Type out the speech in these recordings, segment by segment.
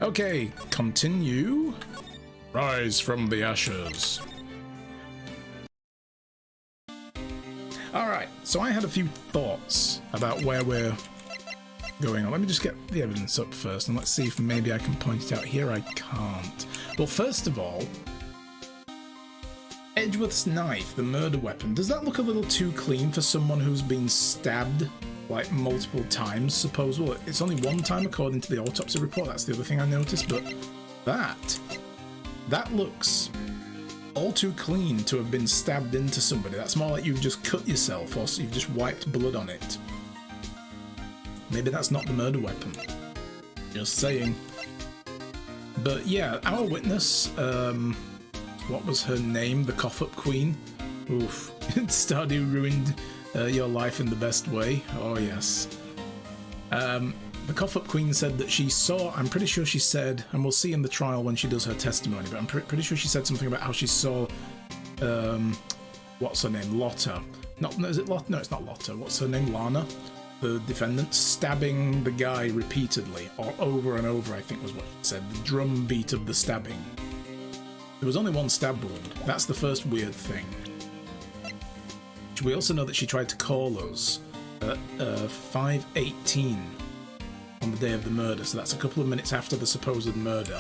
Okay, continue. Rise from the ashes. Alright, so I had a few thoughts about where we're going on. Let me just get the evidence up first, and let's see if maybe I can point it out here. I can't. Well, first of all, Edgeworth's knife, the murder weapon, does that look a little too clean for someone who's been stabbed, like, multiple times, suppose? Well, it's only one time according to the autopsy report, that's the other thing I noticed, but that looks all too clean to have been stabbed into somebody. That's more like you've just cut yourself, or you've just wiped blood on it. Maybe that's not the murder weapon. Just saying. But yeah, our witness, what was her name? The cough-up queen? Oof. Stardew ruined your life in the best way. Oh yes. The cough-up queen said that she saw, I'm pretty sure she said, and we'll see in the trial when she does her testimony, but I'm pretty sure she said something about how she saw, what's her name? Lotta. Is it Lotta? No, it's not Lotta. What's her name? Lana? The defendant, stabbing the guy repeatedly, or over and over, I think was what she said. The drum beat of the stabbing. There was only one stab wound. That's the first weird thing. We also know that she tried to call us at 5:18 on the day of the murder, so that's a couple of minutes after the supposed murder.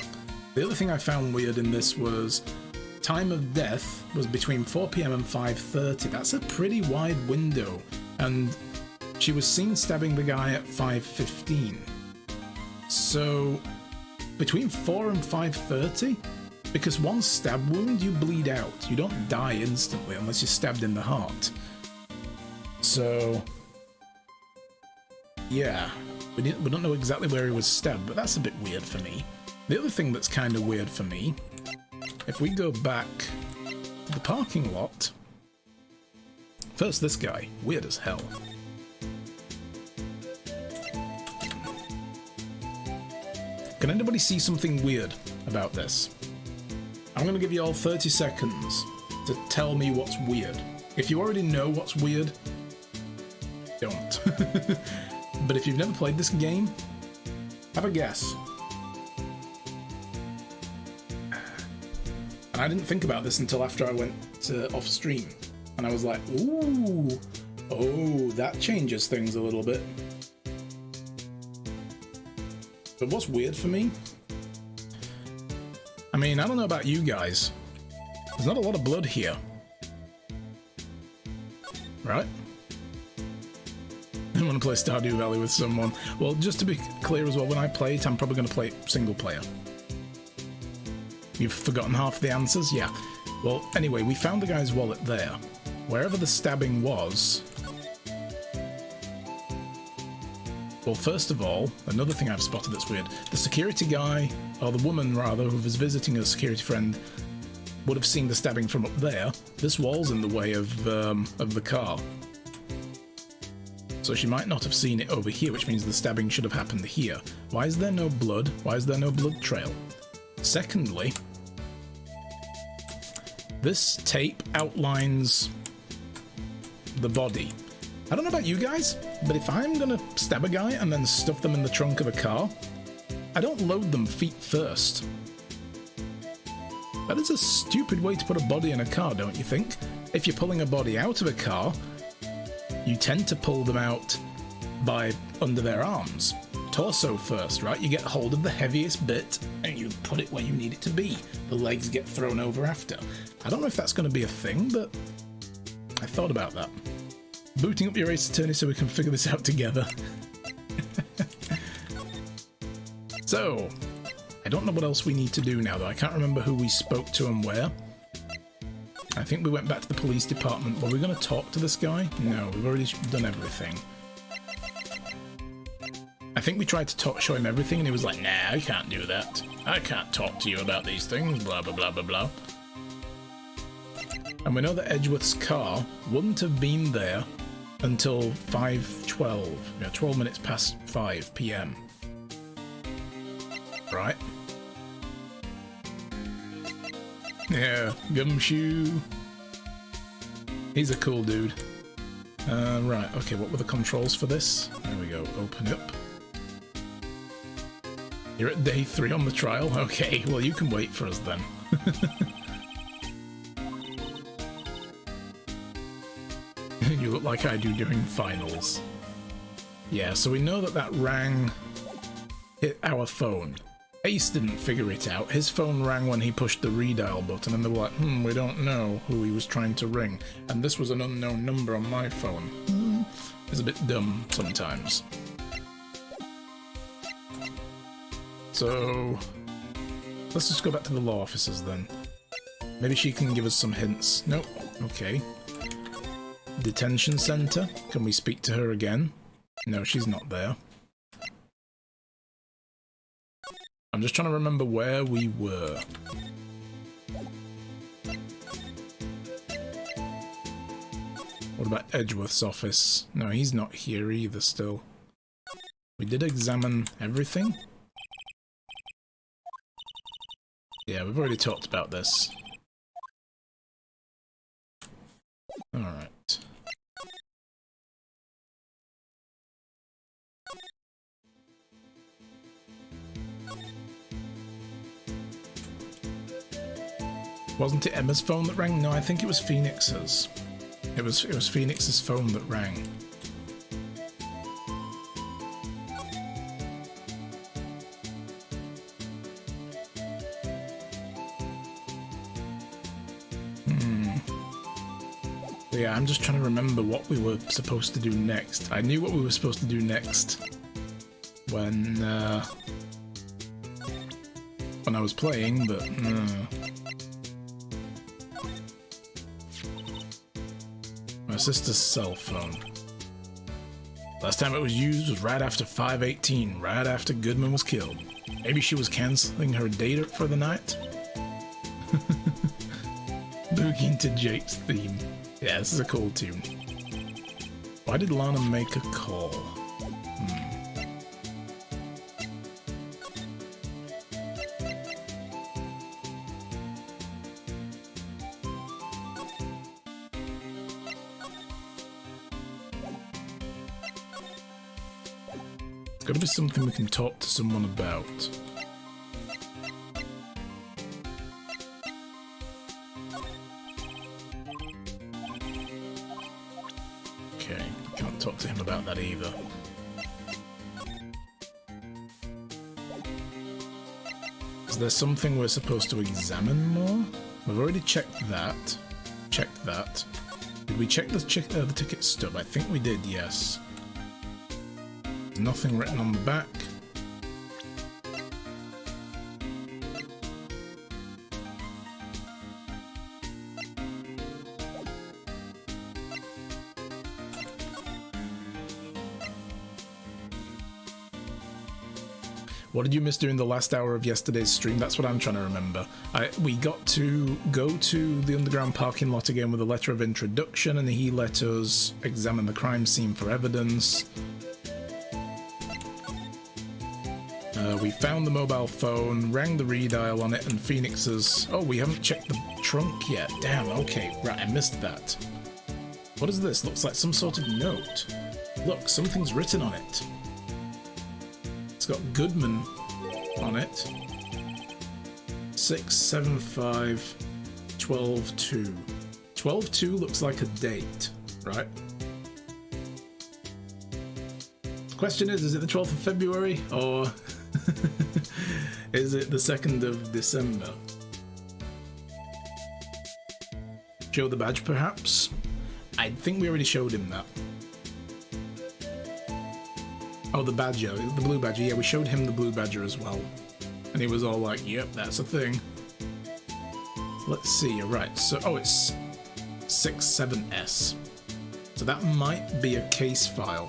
The other thing I found weird in this was time of death was between 4 PM and 5:30. That's a pretty wide window, and she was seen stabbing the guy at 5:15. So between 4 and 5:30? Because one stab wound, you bleed out. You don't die instantly unless you're stabbed in the heart. So yeah, we don't know exactly where he was stabbed, but that's a bit weird for me. The other thing that's kind of weird for me, if we go back to the parking lot, first this guy, weird as hell. Can anybody see something weird about this? I'm going to give you all 30 seconds to tell me what's weird. If you already know what's weird, don't. But if you've never played this game, have a guess. And I didn't think about this until after I went off stream. And I was like, ooh, oh, that changes things a little bit. But what's weird for me? I mean, I don't know about you guys. There's not a lot of blood here. Right? I want to play Stardew Valley with someone. Well, just to be clear as well, when I play it, I'm probably going to play it single player. You've forgotten half the answers? Yeah. Well, anyway, we found the guy's wallet there. Wherever the stabbing was... Well, first of all, another thing I've spotted that's weird. The security guy, or the woman rather, who was visiting a security friend, would have seen the stabbing from up there. This wall's in the way of the car. So she might not have seen it over here, which means the stabbing should have happened here. Why is there no blood? Why is there no blood trail? Secondly, this tape outlines the body. I don't know about you guys, but if I'm gonna stab a guy and then stuff them in the trunk of a car, I don't load them feet first. That is a stupid way to put a body in a car, don't you think? If you're pulling a body out of a car, you tend to pull them out by under their arms. Torso first, right? You get hold of the heaviest bit and you put it where you need it to be. The legs get thrown over after. I don't know if that's going to be a thing, but I thought about that. Booting up your Ace Attorney so we can figure this out together. So, I don't know what else we need to do now, though. I can't remember who we spoke to and where. I think we went back to the police department. Were we going to talk to this guy? No, we've already done everything. I think we tried to show him everything, and he was like, nah, I can't do that. I can't talk to you about these things, blah, blah, blah, blah, blah. And we know that Edgeworth's car wouldn't have been there until 5:12, 12 minutes past 5 PM. Right? Yeah, Gumshoe. He's a cool dude. Right, okay, what were the controls for this? There we go, open up. You're at day 3 on the trial? Okay, well you can wait for us then. You look like I do during finals. Yeah, so we know that that rang hit our phone. Ace didn't figure it out. His phone rang when he pushed the redial button and they were like, we don't know who he was trying to ring. And this was an unknown number on my phone. It's a bit dumb sometimes. So let's just go back to the law officers then. Maybe she can give us some hints. Nope. Okay. Detention center. Can we speak to her again? No, she's not there. I'm just trying to remember where we were. What about Edgeworth's office? No, he's not here either still. We did examine everything? Yeah, we've already talked about this. Alright. Wasn't it Emma's phone that rang? No, I think it was Phoenix's. It was Phoenix's phone that rang. Yeah, I'm just trying to remember what we were supposed to do next. I knew what we were supposed to do next when I was playing, but my sister's cell phone. Last time it was used was right after 5:18, right after Goodman was killed. Maybe she was cancelling her data for the night? Looking to Jake's theme. Yeah, this is a cool tune. Why did Lana make a call? It's gotta be something we can talk to someone about. Talk to him about that either. Is there something we're supposed to examine more? We've already checked that. Checked that. Did we check the ticket stub? I think we did, yes. There's nothing written on the back. What did you miss during the last hour of yesterday's stream? That's what I'm trying to remember. We got to go to the underground parking lot again with a letter of introduction, and he let us examine the crime scene for evidence. We found the mobile phone, rang the redial on it, and Phoenix's... Oh, we haven't checked the trunk yet. Damn, okay. Right, I missed that. What is this? Looks like some sort of note. Look, something's written on it. It's got Goodman on it. 675 12/2. 12/2 looks like a date, right? The question is it the 12th of February or is it the 2nd of December? Show the badge, perhaps? I think we already showed him that. Oh, the badger, the blue badger. Yeah, we showed him the blue badger as well. And he was all like, yep, that's a thing. Let's see, right, so, oh, it's 67S. So that might be a case file.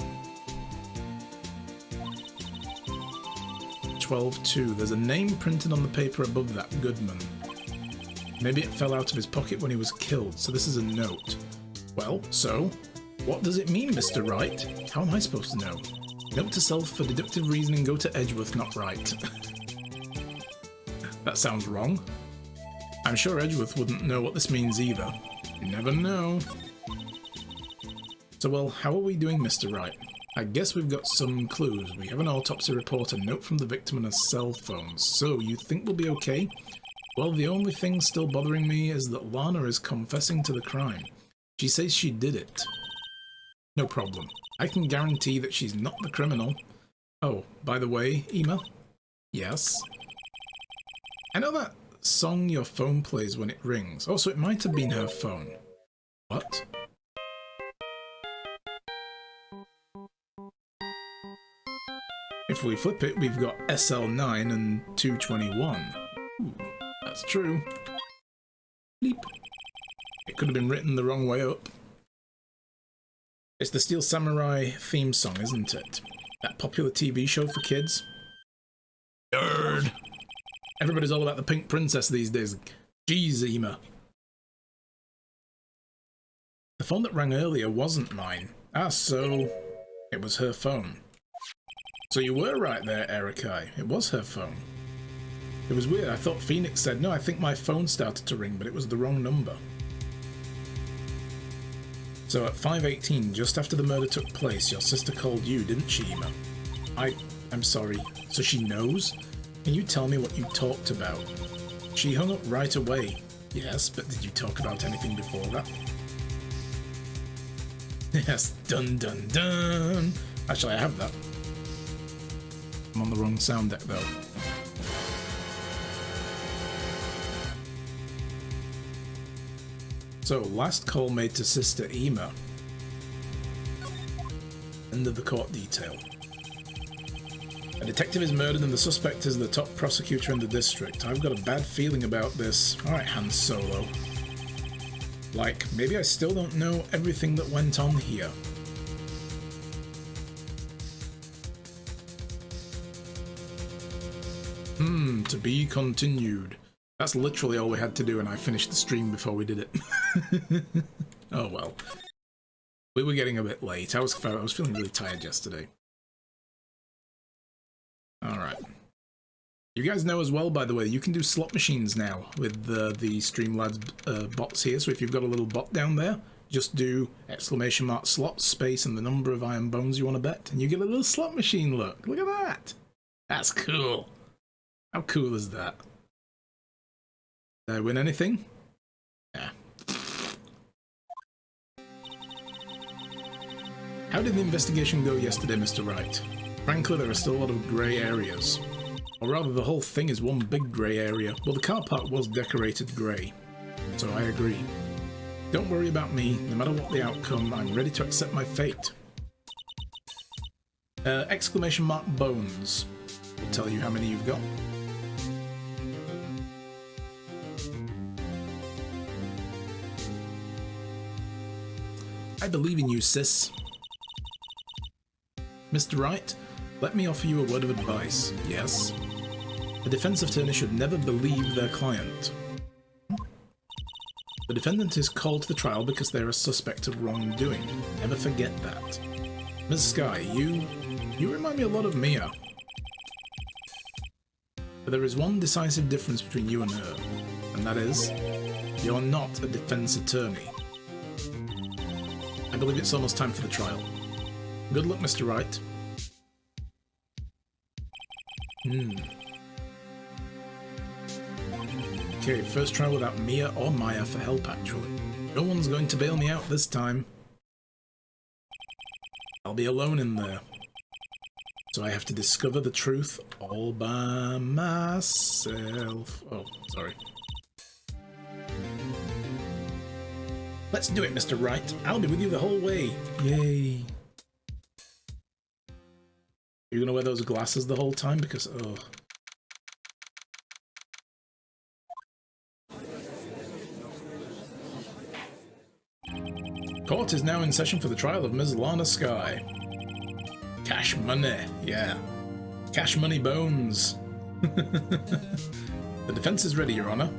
12/2. There's a name printed on the paper above that, Goodman. Maybe it fell out of his pocket when he was killed, so this is a note. Well, so, what does it mean, Mr. Wright? How am I supposed to know? Note to self, for deductive reasoning, go to Edgeworth, not Wright. That sounds wrong. I'm sure Edgeworth wouldn't know what this means either. You never know. So, well, how are we doing, Mr. Wright? I guess we've got some clues. We have an autopsy report, a note from the victim, and a cell phone. So, you think we'll be okay? Well, the only thing still bothering me is that Lana is confessing to the crime. She says she did it. No problem. I can guarantee that she's not the criminal. Oh, by the way, Ema? Yes? I know that song your phone plays when it rings. Also, it might have been her phone. What? If we flip it, we've got SL9 and 221. Ooh, that's true. Bleep. It could have been written the wrong way up. It's the Steel Samurai theme song, isn't it? That popular TV show for kids? Nerd! Everybody's all about the Pink Princess these days. Jeez, Ema. The phone that rang earlier wasn't mine. Ah, so it was her phone. So you were right there, Erikai. It was her phone. It was weird. I thought Phoenix said, no, I think my phone started to ring, but it was the wrong number. So at 5:18, just after the murder took place, your sister called you, didn't she, Ema? I'm sorry. So she knows? Can you tell me what you talked about? She hung up right away. Yes, but did you talk about anything before that? Yes, dun dun dun. Actually, I have that. I'm on the wrong sound deck though. So, last call made to Sister Ema. End of the court detail. A detective is murdered and the suspect is the top prosecutor in the district. I've got a bad feeling about this. Alright, Han Solo. Like, maybe I still don't know everything that went on here. To be continued. That's literally all we had to do, and I finished the stream before we did it. Oh well. We were getting a bit late. I was feeling really tired yesterday. Alright. You guys know as well, by the way, you can do slot machines now with the Streamlabs bots here. So if you've got a little bot down there, just do ! slot space and the number of iron bones you want to bet, and you get a little slot machine look. Look at that. That's cool. How cool is that? Did I win anything? Yeah. How did the investigation go yesterday, Mr. Wright? Frankly, there are still a lot of grey areas. Or rather, the whole thing is one big grey area. Well, the car park was decorated grey. So I agree. Don't worry about me. No matter what the outcome, I'm ready to accept my fate. ! Bones. Will tell you how many you've got. I believe in you, sis. Mr. Wright, let me offer you a word of advice. Yes? A defense attorney should never believe their client. The defendant is called to the trial because they're a suspect of wrongdoing. Never forget that. Ms. Skye, you remind me a lot of Mia. But there is one decisive difference between you and her, and that is, you're not a defense attorney. I believe it's almost time for the trial. Good luck, Mr. Wright. Okay, first trial without Mia or Maya for help, actually. No one's going to bail me out this time. I'll be alone in there. So I have to discover the truth all by myself. Oh, sorry. Let's do it, Mr. Wright. I'll be with you the whole way. Yay. You're gonna wear those glasses the whole time? Because, oh. Court is now in session for the trial of Ms. Lana Skye. Cash money, yeah. Cash money bones. The defense is ready, Your Honor.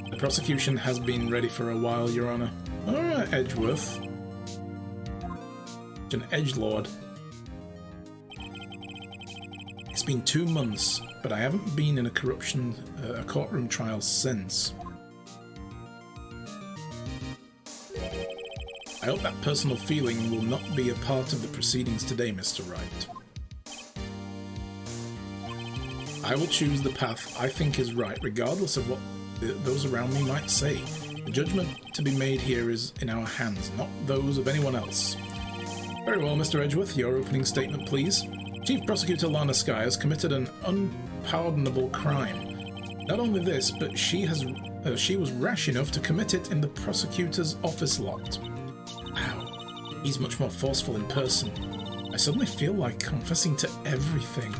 The prosecution has been ready for a while, Your Honor. Alright, Edgeworth. An edgelord. It's been 2 months, but I haven't been in a courtroom trial since. I hope that personal feeling will not be a part of the proceedings today, Mr. Wright. I will choose the path I think is right, regardless of what those around me might say. The judgment to be made here is in our hands, not those of anyone else. Very well, Mr. Edgeworth, your opening statement, please. Chief Prosecutor Lana Skye has committed an unpardonable crime. Not only this, but she was rash enough to commit it in the prosecutor's office lot. Wow, he's much more forceful in person. I suddenly feel like confessing to everything.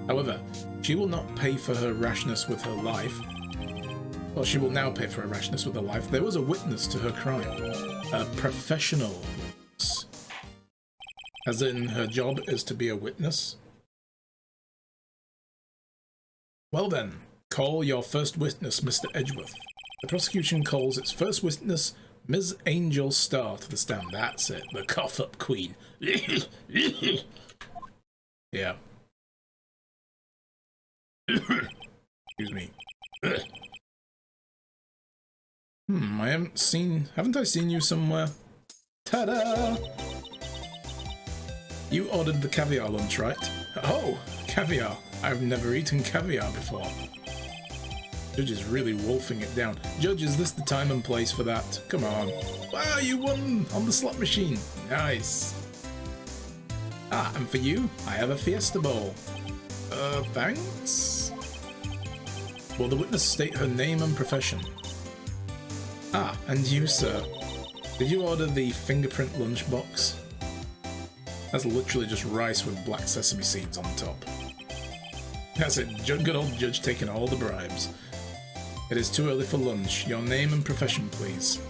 However, she will not pay for her rashness with her life. Well, she will now pay for her rashness with her life. There was a witness to her crime. A professional. As in, her job is to be a witness. Well then, call your first witness, Mr. Edgeworth. The prosecution calls its first witness, Ms. Angel Starr, to the stand. That's it, the cough-up queen. Yeah. Excuse me. Haven't I seen you somewhere? Ta-da! You ordered the caviar lunch, right? Oh, caviar. I've never eaten caviar before. Judge is really wolfing it down. Judge, is this the time and place for that? Come on. Wow, you won on the slot machine. Nice. Ah, and for you, I have a Fiesta Bowl. Thanks? Will the witness state her name and profession? Ah, and you, sir. Did you order the fingerprint lunchbox? That's literally just rice with black sesame seeds on top. That's it, good old Judge taking all the bribes. It is too early for lunch. Your name and profession, please.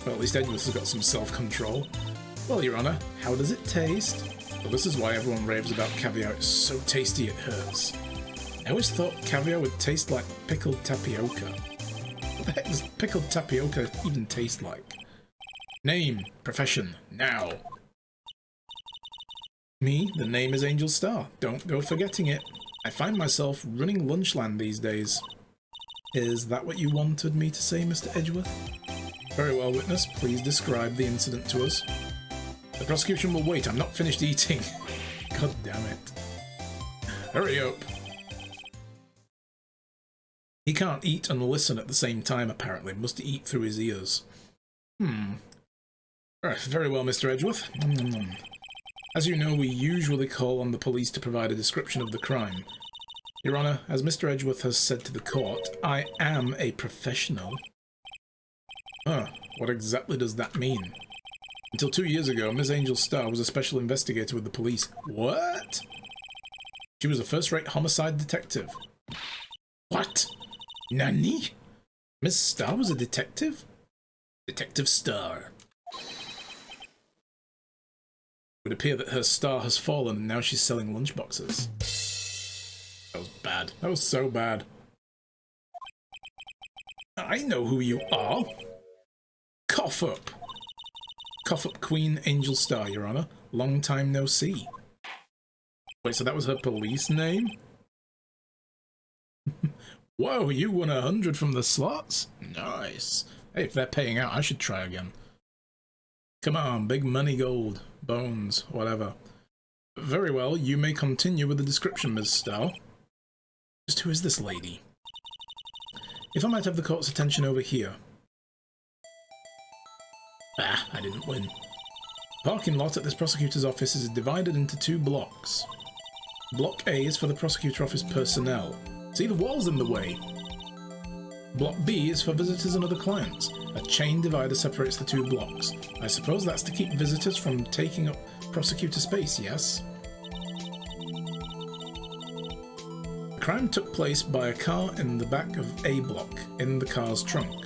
Well, at least Edgeworth has got some self-control. Well, Your Honour, how does it taste? Well, this is why everyone raves about caviar. It's so tasty it hurts. I always thought caviar would taste like pickled tapioca. What the heck does pickled tapioca even taste like? Name, profession, now. Me, the name is Angel Starr. Don't go forgetting it. I find myself running Lunchland these days. Is that what you wanted me to say, Mr. Edgeworth? Very well, witness. Please describe the incident to us. The prosecution will wait. I'm not finished eating. God damn it. Hurry up. He can't eat and listen at the same time, apparently. Must eat through his ears. Alright, very well, Mr. Edgeworth. As you know, we usually call on the police to provide a description of the crime. Your Honour, as Mr. Edgeworth has said to the court, I am a professional. What exactly does that mean? Until 2 years ago, Ms. Angel Starr was a special investigator with the police. What? She was a first-rate homicide detective. What? Nani? Ms. Starr was a detective? Detective Starr. It would appear that her star has fallen and now she's selling lunchboxes. That was bad. That was so bad. I know who you are. Cough up. Cough up Queen Angel Starr, Your Honour. Long time no see. Wait, so that was her police name? Whoa, you won 100 from the slots? Nice. Hey, if they're paying out, I should try again. Come on, big money gold. Bones, whatever. Very well, you may continue with the description, Ms. Starr. Just who is this lady? If I might have the court's attention over here. Ah, I didn't win. The parking lot at this prosecutor's office is divided into 2 blocks. Block A is for the prosecutor office personnel. See, the wall's in the way. Block B is for visitors and other clients. A chain divider separates the 2 blocks. I suppose that's to keep visitors from taking up prosecutor space, yes? The crime took place by a car in the back of A block, in the car's trunk.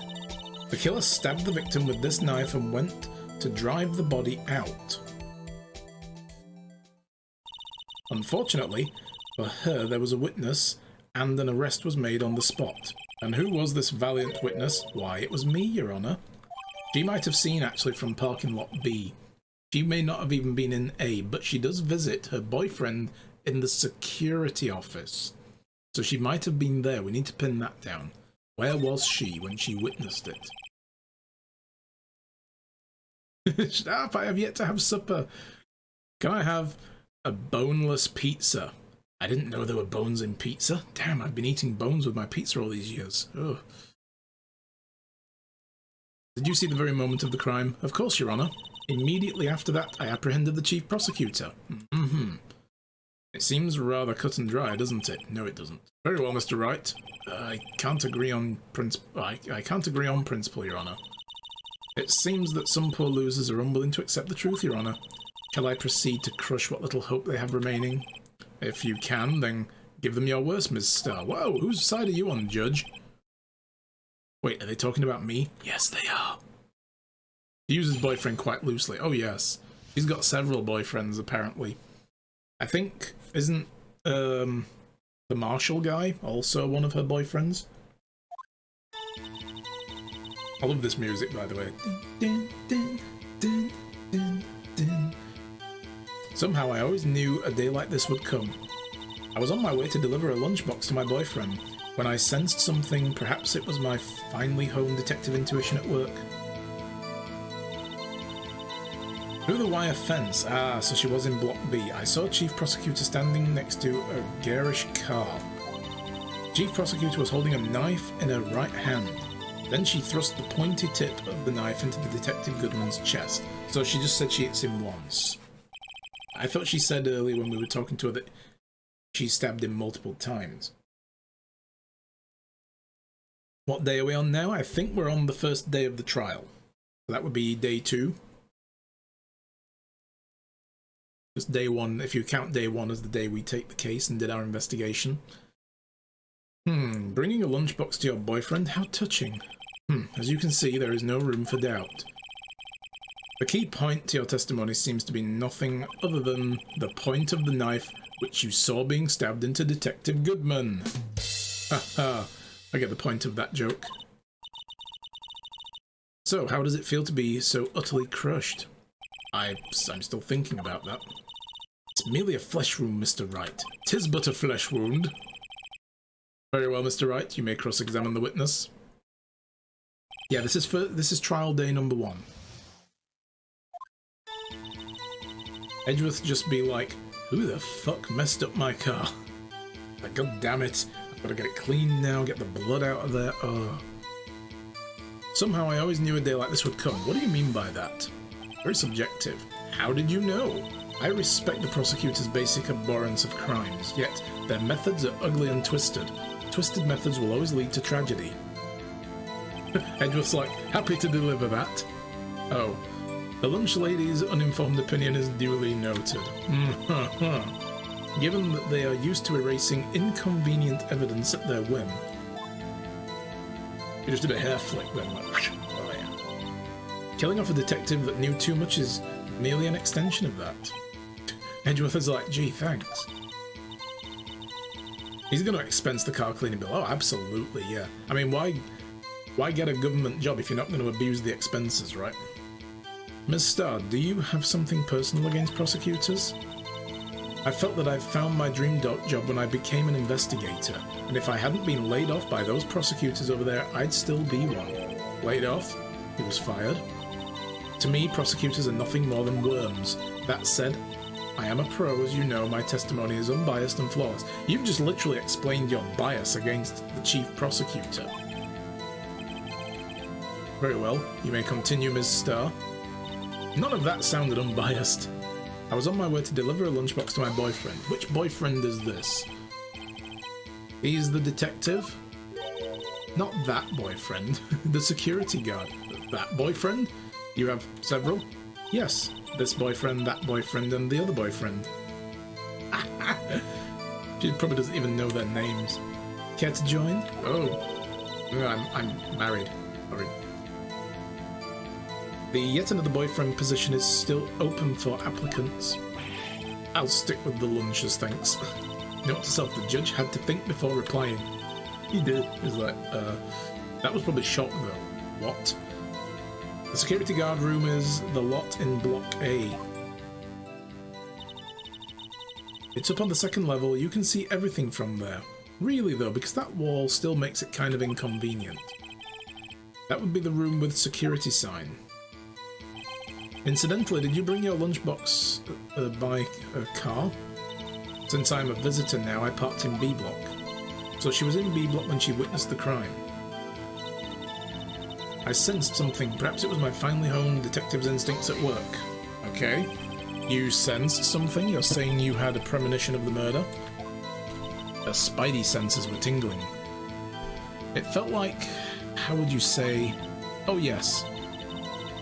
The killer stabbed the victim with this knife and went to drive the body out. Unfortunately for her, there was a witness and an arrest was made on the spot. And who was this valiant witness? Why, it was me, Your Honour. She might have seen actually from parking lot B. She may not have even been in A, but she does visit her boyfriend in the security office. So she might have been there. We need to pin that down. Where was she when she witnessed it? Shut up, I have yet to have supper. Can I have a boneless pizza? I didn't know there were bones in pizza. Damn, I've been eating bones with my pizza all these years. Ugh. Did you see the very moment of the crime? Of course, Your Honor. Immediately after that, I apprehended the chief prosecutor. Mm-hmm. It seems rather cut and dry, doesn't it? No, it doesn't. Very well, Mr. Wright. I can't agree on principle. I can't agree on principle, Your Honor. It seems that some poor losers are unwilling to accept the truth, Your Honor. Shall I proceed to crush what little hope they have remaining? If you can, then give them your worst, Ms. Starr. Whoa, whose side are you on, Judge? Wait, are they talking about me? Yes, they are. He uses boyfriend quite loosely. Oh, yes. He's got several boyfriends, apparently. I think, isn't the Marshall guy also one of her boyfriends? I love this music, by the way. Dun, dun, dun, dun, dun. Somehow I always knew a day like this would come. I was on my way to deliver a lunchbox to my boyfriend when I sensed something. Perhaps it was my finely honed detective intuition at work. Through the wire fence. Ah, so she was in Block B. I saw Chief Prosecutor standing next to a garish car. Chief Prosecutor was holding a knife in her right hand. Then she thrust the pointy tip of the knife into the Detective Goodman's chest. So she just said she hits him once. I thought she said earlier when we were talking to her that she stabbed him multiple times. What day are we on now? I think we're on the first day of the trial. So that would be day 2. It's day 1, if you count day 1 as the day we take the case and did our investigation. Bringing a lunchbox to your boyfriend? How touching. As you can see, there is no room for doubt. The key point to your testimony seems to be nothing other than the point of the knife which you saw being stabbed into Detective Goodman. Haha, I get the point of that joke. So, how does it feel to be so utterly crushed? I'm still thinking about that. It's merely a flesh wound, Mr. Wright. 'Tis but a flesh wound. Very well, Mr. Wright, you may cross-examine the witness. Yeah, this is trial day number 1. Edgeworth just be like, who the fuck messed up my car? Like, god damn it, I've got to get it clean now, get the blood out of there. Somehow I always knew a day like this would come. What do you mean by that? Very subjective. How did you know? I respect the prosecutor's basic abhorrence of crimes, yet their methods are ugly and twisted. Twisted methods will always lead to tragedy. Edgeworth's like, happy to deliver that. Oh, the lunch lady's uninformed opinion is duly noted. Given that they are used to erasing inconvenient evidence at their whim. You just did a hair flick then, like, oh yeah. Killing off a detective that knew too much is merely an extension of that. Edgeworth is like, gee, thanks. He's going to expense the car cleaning bill. Oh, absolutely, yeah. I mean, why get a government job if you're not going to abuse the expenses, right? Ms. Starr, do you have something personal against prosecutors? I felt that I found my dream job when I became an investigator, and if I hadn't been laid off by those prosecutors over there, I'd still be one. Laid off? He was fired. To me, prosecutors are nothing more than worms. That said, I am a pro, as you know. My testimony is unbiased and flawless. You've just literally explained your bias against the chief prosecutor. Very well, you may continue, Ms. Starr. None of that sounded unbiased. I was on my way to deliver a lunchbox to my boyfriend. Which boyfriend is this? He's the detective? Not that boyfriend. The security guard. That boyfriend? You have several? Yes. This boyfriend, that boyfriend, and the other boyfriend. She probably doesn't even know their names. Care to join? Oh. I'm married. Sorry. The yet another boyfriend position is still open for applicants. I'll stick with the lunches, thanks. Note to self, the judge had to think before replying. He did. He was like, that was probably shock though. What? The security guard room is the lot in Block A. It's up on the second level. You can see everything from there. Really though, because that wall still makes it kind of inconvenient. That would be the room with security sign. Incidentally, did you bring your lunchbox by car? Since I'm a visitor now, I parked in B block. So she was in B block when she witnessed the crime. I sensed something. Perhaps it was my finely honed detective's instincts at work. Okay. You sensed something? You're saying you had a premonition of the murder? Her spidey senses were tingling. It felt like... how would you say... oh yes.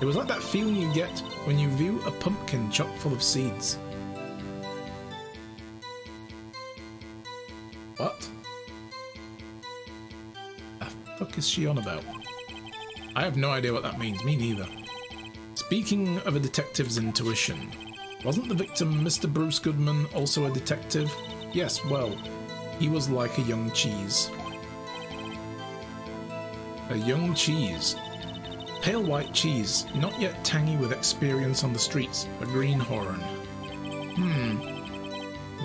It was like that feeling you get when you view a pumpkin chock full of seeds. What? The fuck is she on about? I have no idea what that means. Me neither. Speaking of a detective's intuition, wasn't the victim Mr. Bruce Goodman also a detective? Yes, well, he was like a young cheese. A young cheese. Pale white cheese, not yet tangy with experience on the streets. A greenhorn.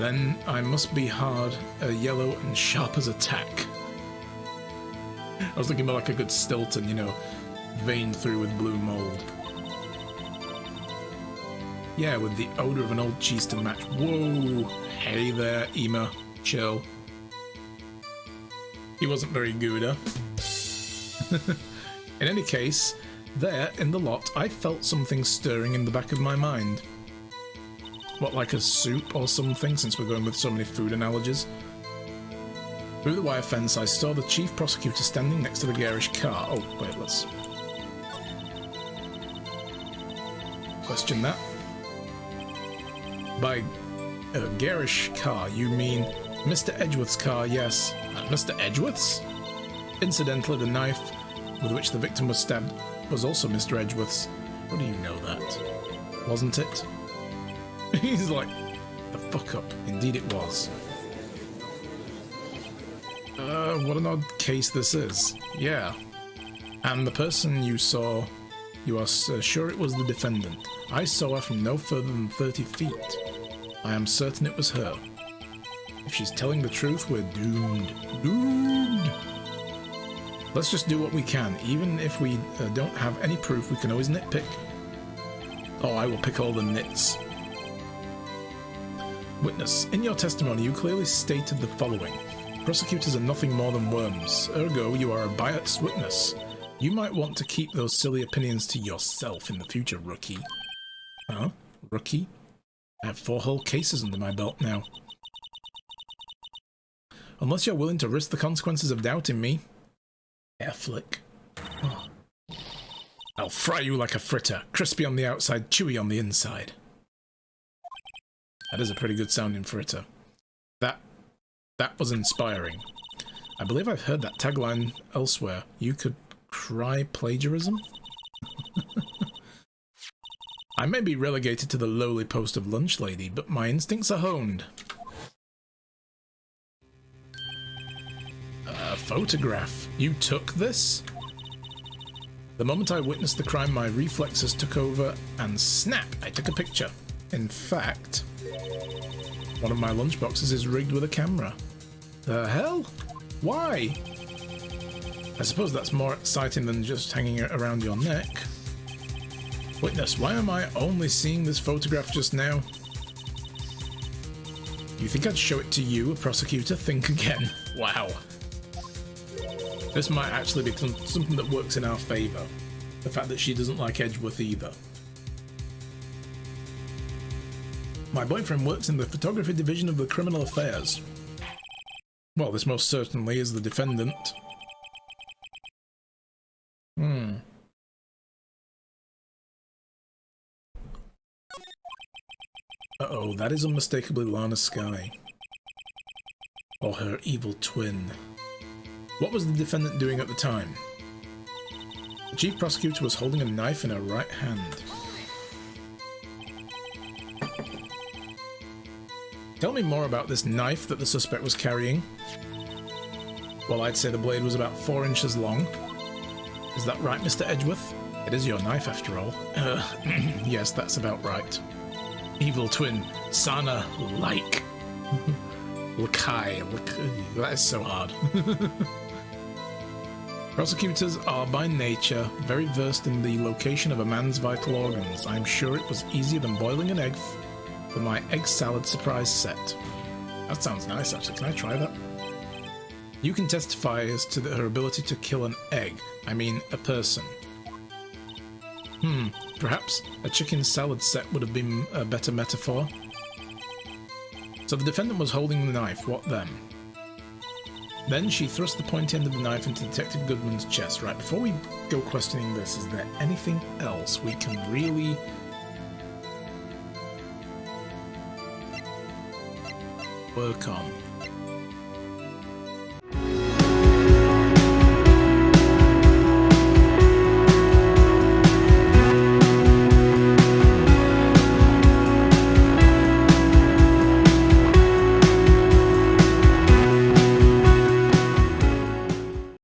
Then I must be hard, yellow and sharp as a tack. I was thinking about like a good Stilton, you know, veined through with blue mould. Yeah, with the odour of an old cheese to match. Whoa! Hey there, Ema. Chill. He wasn't very good, huh? In any case, there, in the lot, I felt something stirring in the back of my mind. What, like a soup or something, since we're going with so many food analogies? Through the wire fence, I saw the chief prosecutor standing next to the garish car. Oh, wait, let's... question that. By garish car, you mean Mr. Edgeworth's car, yes. Mr. Edgeworth's? Incidentally, the knife with which the victim was stabbed was also Mr. Edgeworth's. How do you know that? Wasn't it? He's like, the fuck up. Indeed it was. What an odd case this is. Yeah. And the person you saw, you are sure it was the defendant. I saw her from no further than 30 feet. I am certain it was her. If she's telling the truth, we're doomed. Doomed! Let's just do what we can. Even if we don't have any proof, we can always nitpick. Oh, I will pick all the nits. Witness, in your testimony you clearly stated the following. Prosecutors are nothing more than worms. Ergo, you are a biased witness. You might want to keep those silly opinions to yourself in the future, rookie. Huh? Rookie? I have 4 whole cases under my belt now. Unless you're willing to risk the consequences of doubting me. Air flick. Oh. I'll fry you like a fritter. Crispy on the outside, chewy on the inside. That is a pretty good sounding fritter. That was inspiring. I believe I've heard that tagline elsewhere. You could cry plagiarism? I may be relegated to the lowly post of lunch lady, but my instincts are honed. A photograph. You took this? The moment I witnessed the crime, my reflexes took over, and snap, I took a picture. In fact, one of my lunchboxes is rigged with a camera. The hell? Why? I suppose that's more exciting than just hanging it around your neck. Witness, why am I only seeing this photograph just now? You think I'd show it to you, a prosecutor? Think again. Wow. This might actually be something that works in our favour. The fact that she doesn't like Edgeworth either. My boyfriend works in the photography division of the criminal affairs. Well, this most certainly is the defendant. Uh-oh, that is unmistakably Lana Skye. Or her evil twin. What was the defendant doing at the time? The chief prosecutor was holding a knife in her right hand. Tell me more about this knife that the suspect was carrying. Well, I'd say the blade was about 4 inches long. Is that right, Mr. Edgeworth? It is your knife, after all. Yes, that's about right. Evil twin, Sana like. Lakai, that is so hard. Prosecutors are by nature very versed in the location of a man's vital organs. I'm sure it was easier than boiling an egg for my egg salad surprise set. That sounds nice, actually. Can I try that? You can testify as to her ability to kill an egg. I mean, a person. Perhaps a chicken salad set would have been a better metaphor. So the defendant was holding the knife. What then? Then she thrust the pointy end of the knife into Detective Goodman's chest. Right, before we go questioning this, is there anything else we can really work on?